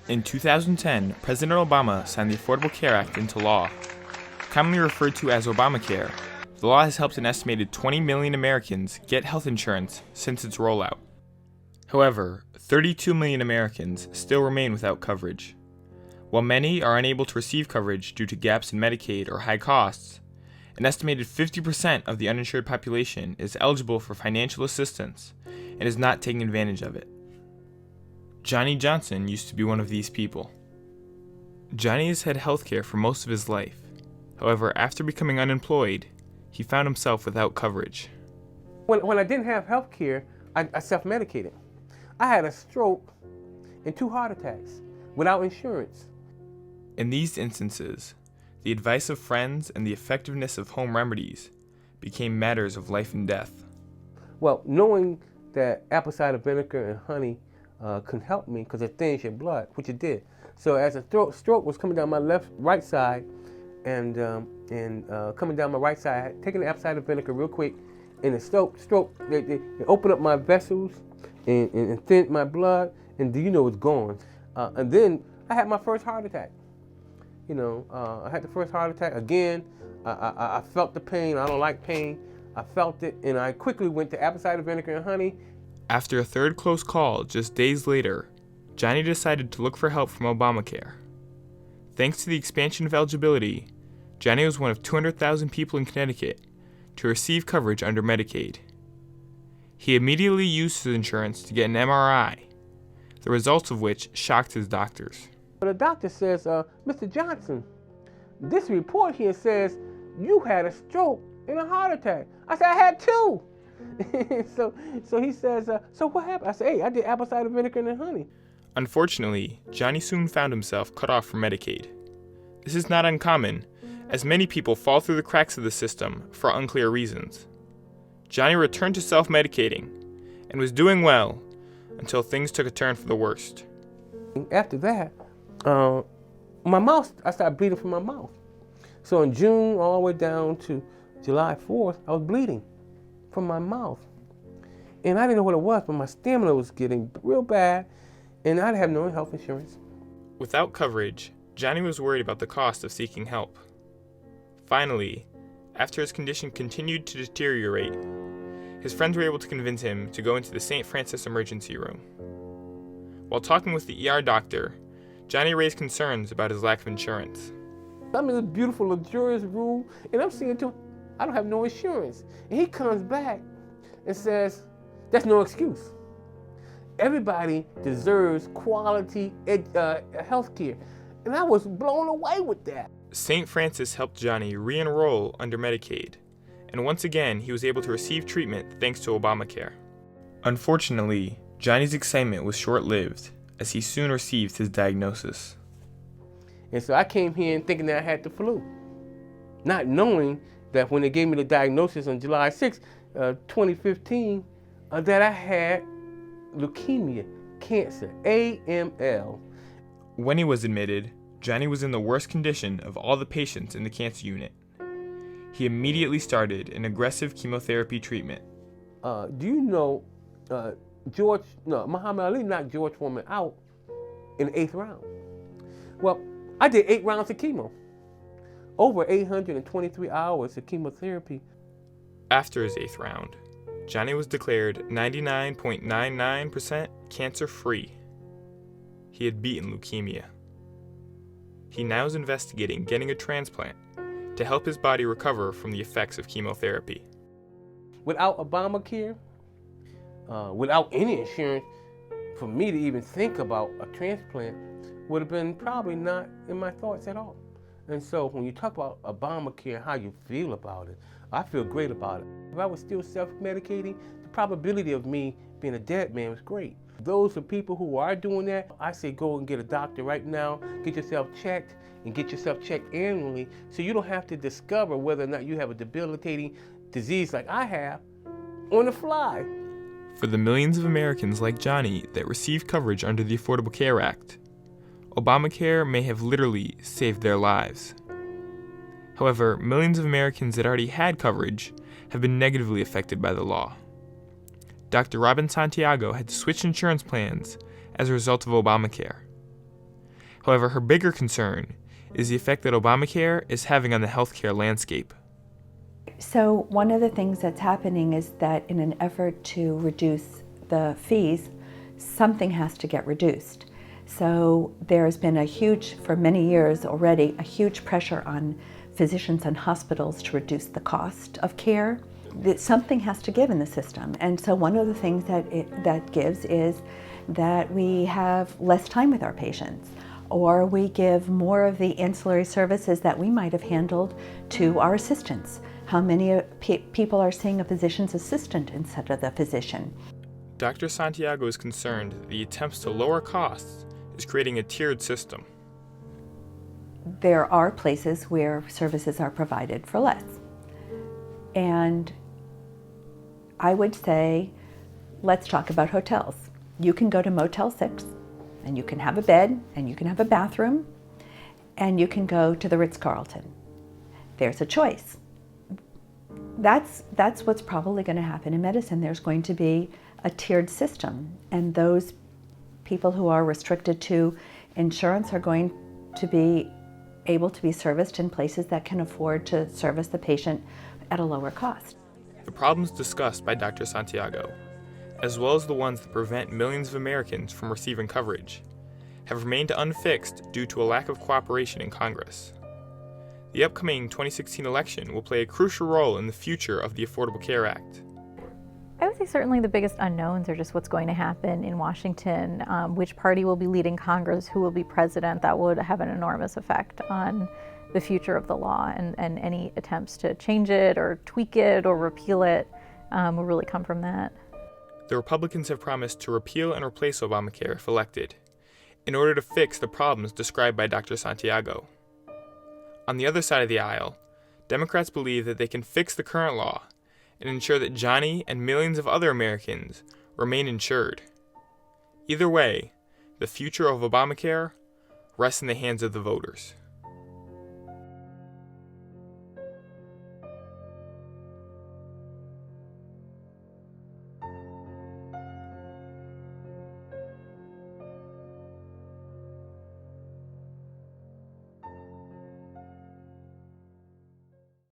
In 2010, President Obama signed the Affordable Care Act into law. Commonly referred to as Obamacare, the law has helped an estimated 20 million Americans get health insurance since its rollout. However, 32 million Americans still remain without coverage. While many are unable to receive coverage due to gaps in Medicaid or high costs, an estimated 50% of the uninsured population is eligible for financial assistance and is not taking advantage of it. Johnny Johnson used to be one of these people. Johnny has had health care for most of his life. However, after becoming unemployed, he found himself without coverage. When I didn't have health care, I self-medicated. I had a stroke and 2 heart attacks without insurance. In these instances, the advice of friends and the effectiveness of home remedies became matters of life and death. Well, knowing that apple cider vinegar and honey can help me because it thins your blood, which it did. So as a stroke was coming down my right side and coming down my right side, I had taken the apple cider vinegar real quick, and the stroke they opened up my vessels and thinned my blood, and it's gone. And then I had my first heart attack. I had the first heart attack again. I felt the pain. I don't like pain. I felt it, and I quickly went to apple cider vinegar and honey. After a third close call just days later, Johnny decided to look for help from Obamacare. Thanks to the expansion of eligibility, Johnny was one of 200,000 people in Connecticut to receive coverage under Medicaid. He immediately used his insurance to get an MRI, the results of which shocked his doctors. The doctor says, Mr. Johnson, this report here says you had a stroke and a heart attack. I said, I had 2. so he says, so what happened? I said, hey, I did apple cider vinegar and honey. Unfortunately, Johnny soon found himself cut off from Medicaid. This is not uncommon, as many people fall through the cracks of the system for unclear reasons. Johnny returned to self-medicating and was doing well until things took a turn for the worst. After that, my mouth, I started bleeding from my mouth. So in June all the way down to July 4th, I was bleeding from my mouth. And I didn't know what it was, but my stamina was getting real bad, and I didn't have no health insurance. Without coverage, Johnny was worried about the cost of seeking help. Finally, after his condition continued to deteriorate, his friends were able to convince him to go into the St. Francis emergency room. While talking with the ER doctor, Johnny raised concerns about his lack of insurance. I'm in this beautiful, luxurious room, and I'm saying to him, I don't have no insurance. And he comes back and says, that's no excuse. Everybody deserves quality health care. And I was blown away with that. St. Francis helped Johnny re-enroll under Medicaid, and once again he was able to receive treatment thanks to Obamacare. Unfortunately, Johnny's excitement was short-lived, as he soon received his diagnosis. And so I came here thinking that I had the flu, not knowing that when they gave me the diagnosis on July 6, 2015, that I had leukemia, cancer, AML. When he was admitted, Johnny was in the worst condition of all the patients in the cancer unit. He immediately started an aggressive chemotherapy treatment. Do you know Muhammad Ali knocked George Foreman out in the 8th round? Well, I did 8 rounds of chemo. Over 823 hours of chemotherapy. After his 8th round, Johnny was declared 99.99% cancer-free. He had beaten leukemia. He now is investigating getting a transplant to help his body recover from the effects of chemotherapy. Without Obamacare, without any insurance, for me to even think about a transplant would have been probably not in my thoughts at all. And so when you talk about Obamacare, how you feel about it, I feel great about it. If I was still self-medicating, the probability of me being a dead man was great. Those are people who are doing that. I say go and get a doctor right now, get yourself checked, and get yourself checked annually so you don't have to discover whether or not you have a debilitating disease like I have on the fly. For the millions of Americans like Johnny that receive coverage under the Affordable Care Act, Obamacare may have literally saved their lives. However, millions of Americans that already had coverage have been negatively affected by the law. Dr. Robin Santiago had to switch insurance plans as a result of Obamacare. However, her bigger concern is the effect that Obamacare is having on the healthcare landscape. So one of the things that's happening is that in an effort to reduce the fees, something has to get reduced. So there's been for many years already, a huge pressure on physicians and hospitals to reduce the cost of care. Something has to give in the system. And so one of the things that gives is that we have less time with our patients, or we give more of the ancillary services that we might have handled to our assistants. How many people are seeing a physician's assistant instead of the physician? Dr. Santiago is concerned that the attempts to lower costs is creating a tiered system. There are places where services are provided for less. And I would say, let's talk about hotels. You can go to Motel 6, and you can have a bed, and you can have a bathroom, and you can go to the Ritz-Carlton. There's a choice. That's what's probably going to happen in medicine. There's going to be a tiered system, and those people who are restricted to insurance are going to be able to be serviced in places that can afford to service the patient at a lower cost. The problems discussed by Dr. Santiago, as well as the ones that prevent millions of Americans from receiving coverage, have remained unfixed due to a lack of cooperation in Congress. The upcoming 2016 election will play a crucial role in the future of the Affordable Care Act. I would say certainly the biggest unknowns are just what's going to happen in Washington, which party will be leading Congress, who will be president. That would have an enormous effect on the future of the law, and any attempts to change it or tweak it or repeal it will really come from that. The Republicans have promised to repeal and replace Obamacare if elected, in order to fix the problems described by Dr. Santiago. On the other side of the aisle, Democrats believe that they can fix the current law and ensure that Johnny and millions of other Americans remain insured. Either way, the future of Obamacare rests in the hands of the voters.